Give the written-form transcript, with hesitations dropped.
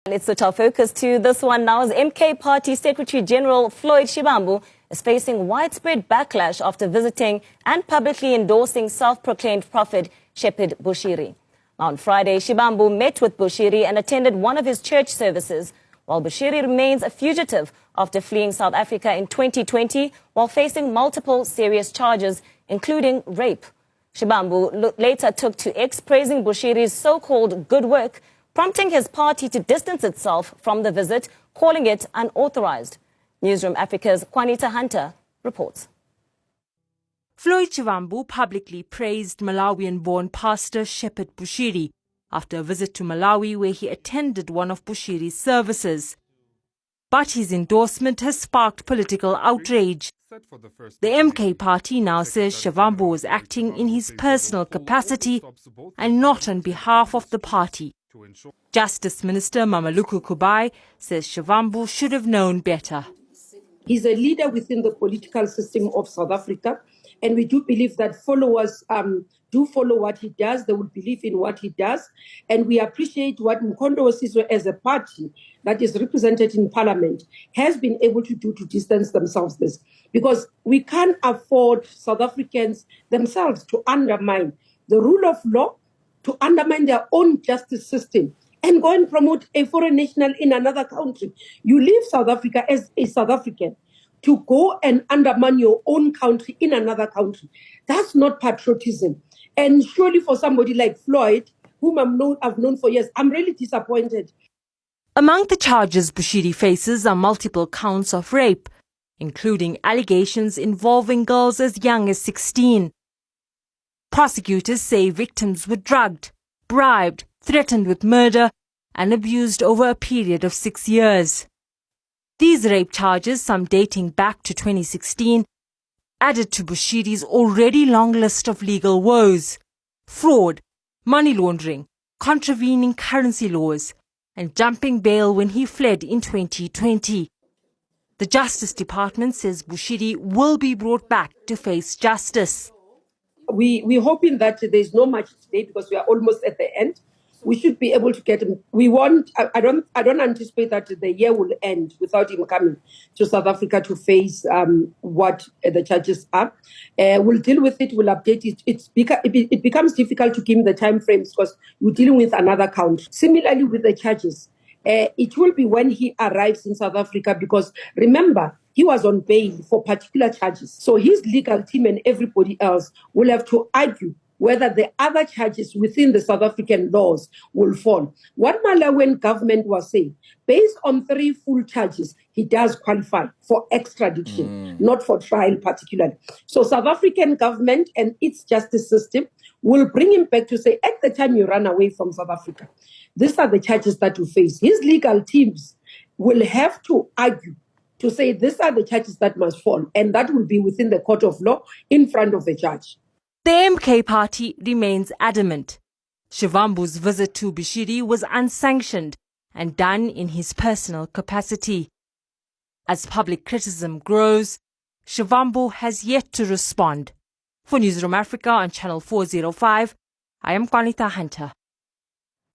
Let's switch our focus to this one now. As MK Party Secretary General Floyd Shibambu is facing widespread backlash after visiting and publicly endorsing self-proclaimed prophet Shepherd Bushiri. On Friday, Shibambu met with Bushiri and attended one of his church services, while Bushiri remains a fugitive after fleeing South Africa in 2020 while facing multiple serious charges, including rape. Shibambu later took to X praising Bushiri's so-called good work, prompting his party to distance itself from the visit, calling it unauthorized. Newsroom Africa's Juanita Hunter reports. Floyd Shibambu publicly praised Malawian-born pastor Shepherd Bushiri after a visit to Malawi where he attended one of Bushiri's services. But his endorsement has sparked political outrage. The MK party now says Shibambu was acting in his personal capacity and not on behalf of the party. Justice Minister Mameluku Kubai says Shibambu should have known better. He's a leader within the political system of South Africa, and we do believe that followers do follow what he does. They will believe in what he does, and we appreciate what Mkondo Sizwe as a party that is represented in Parliament has been able to do to distance themselves this, because we can't afford South Africans themselves to undermine the rule of law, to undermine their own justice system, and go and promote a foreign national in another country. You leave South Africa as a South African to go and undermine your own country in another country. That's not patriotism. And surely for somebody like Floyd, whom I've known for years, I'm really disappointed. Among the charges Bushiri faces are multiple counts of rape, including allegations involving girls as young as 16. Prosecutors say victims were drugged, bribed, threatened with murder and abused over a period of 6 years. These rape charges, some dating back to 2016, added to Bushiri's already long list of legal woes: fraud, money laundering, contravening currency laws, and jumping bail when he fled in 2020. The Justice Department says Bushiri will be brought back to face justice. We're hoping that there's not much today because we are almost at the end. We should be able to get him. I don't anticipate that the year will end without him coming to South Africa to face what the charges are. We'll deal with it. We'll update it. It becomes difficult to give him the time frames because you're dealing with another country. Similarly with the charges, it will be when he arrives in South Africa, because remember, he was on bail for particular charges. So his legal team and everybody else will have to argue whether the other charges within the South African laws will fall. What Malawian government was saying, based on 3 full charges, he does qualify for extradition, not for trial particularly. So South African government and its justice system will bring him back to say, at the time you ran away from South Africa, these are the charges that you face. His legal teams will have to argue to say these are the charges that must fall, and that will be within the court of law in front of a judge. The MK party remains adamant. Shibambu's visit to Bushiri was unsanctioned and done in his personal capacity. As public criticism grows, Shibambu has yet to respond. For Newsroom Africa on Channel 405, I am Juanita Hunter.